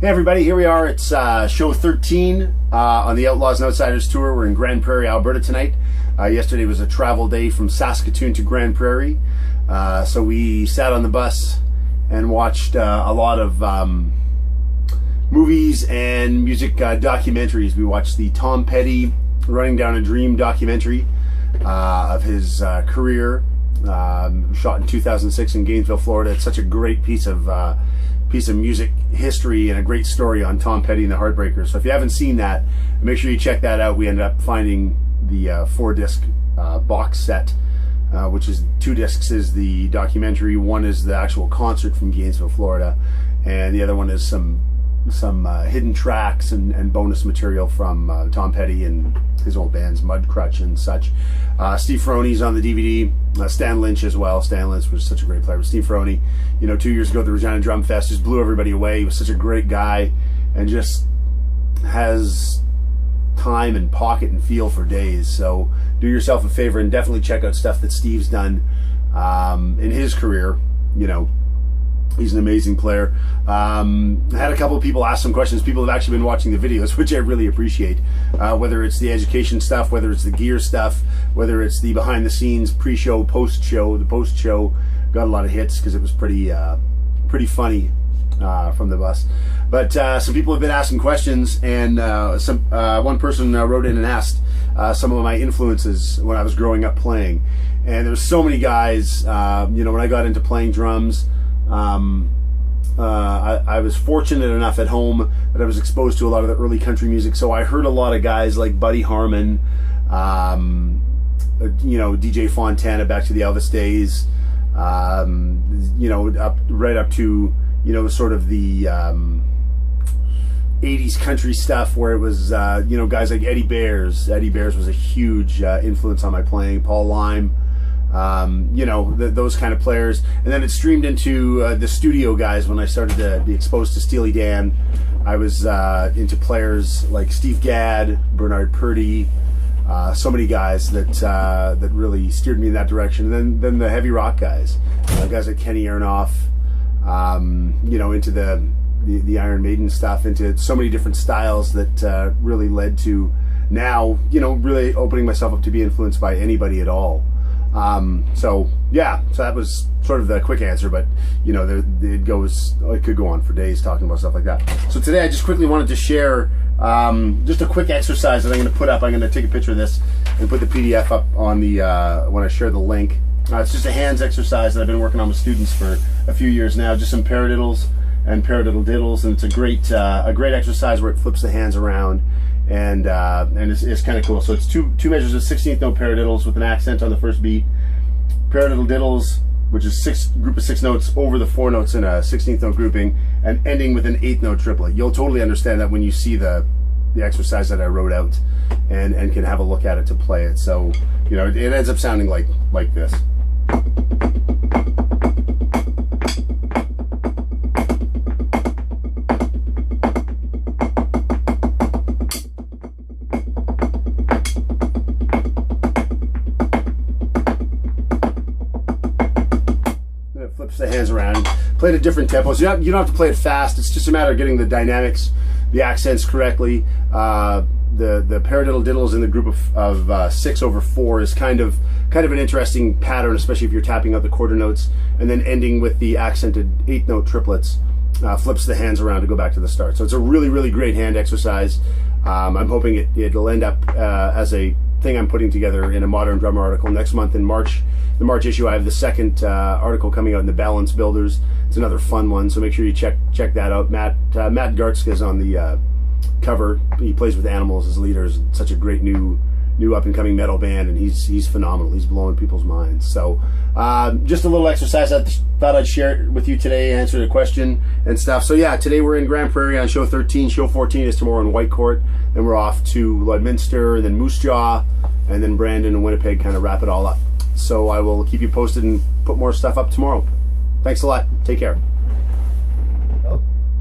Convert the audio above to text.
Hey everybody, here we are. It's show 13 on the Outlaws and Outsiders tour. We're in Grand Prairie, Alberta tonight. Yesterday was a travel day from Saskatoon to Grand Prairie. So we sat on the bus and watched a lot of movies and music documentaries. We watched the Tom Petty Running Down a Dream documentary of his career, shot in 2006 in Gainesville, Florida. It's such a great piece of music history and a great story on Tom Petty and the Heartbreakers. So if you haven't seen that, make sure you check that out. We ended up finding the 4-disc box set, which is 2 discs is the documentary, 1 is the actual concert from Gainesville, Florida, and the other one is some hidden tracks and bonus material from Tom Petty and his old bands, Mudcrutch and such. Steve Frone's on the DVD. Stan Lynch as well. Stan Lynch was such a great player. But Steve Frone, 2 years ago at the Regina Drum Fest, just blew everybody away. He was such a great guy and just has time and pocket and feel for days. So do yourself a favor and definitely check out stuff that Steve's done in his career. He's an amazing player. I had a couple of people ask some questions. People have actually been watching the videos, which I really appreciate. Whether it's the education stuff, whether it's the gear stuff, whether it's the behind the scenes pre-show, post-show. The post-show got a lot of hits because it was pretty funny from the bus. But some people have been asking questions, and one person wrote in and asked some of my influences when I was growing up playing. And there were so many guys, when I got into playing drums, I was fortunate enough at home that I was exposed to a lot of the early country music, so I heard a lot of guys like Buddy Harmon, DJ Fontana back to the Elvis days, right up to sort of the 80s country stuff where it was guys like Eddie Bears. Eddie Bears was a huge influence on my playing. Paul Lime. Those kind of players, and then it streamed into the studio guys. When I started to be exposed to Steely Dan, I was into players like Steve Gadd, Bernard Purdie, so many guys that really steered me in that direction. And then the heavy rock guys, guys like Kenny Aronoff, into the Iron Maiden stuff, into so many different styles that really led to now, really opening myself up to be influenced by anybody at all. So that was sort of the quick answer, but it could go on for days talking about stuff like that. So today I just quickly wanted to share just a quick exercise that I'm going to put up. I'm going to take a picture of this and put the PDF up on the when I share the link. It's just a hands exercise that I've been working on with students for a few years now. Just some paradiddles and paradiddle diddles, and it's a great exercise where it flips the hands around. And it's kind of cool. So it's two measures of 16th note paradiddles with an accent on the first beat. Paradiddle diddles, which is group of 6 notes over the 4 notes in a 16th note grouping, and ending with an 8th note triplet. You'll totally understand that when you see the exercise that I wrote out and can have a look at it to play it. So it ends up sounding like this. Flips the hands around, play at a different tempo. So you don't have to play it fast. It's just a matter of getting the dynamics, the accents correctly. The paradiddle diddles in the group of 6 over 4 is kind of an interesting pattern, especially if you're tapping out the quarter notes, and then ending with the accented 8th note triplets. Flips the hands around to go back to the start. So it's a really, really great hand exercise. I'm hoping it'll end up as a thing I'm putting together in a Modern Drummer article next month in March. The March issue, I have the second article coming out in the Balance Builders. It's another fun one, so make sure you check that out. Matt Gartzka is on the cover. He plays with Animals as leaders. Such a great new up and coming metal band, and he's phenomenal. He's blowing people's minds. So just a little exercise I thought I'd share it with you today, answer the question and stuff. So yeah, today we're in Grand Prairie on show 13. Show 14 is tomorrow in Whitecourt. Then we're off to Lloydminster, and then Moose Jaw, and then Brandon and Winnipeg, kind of wrap it all up. So I will keep you posted and put more stuff up tomorrow. Thanks a lot. Take care.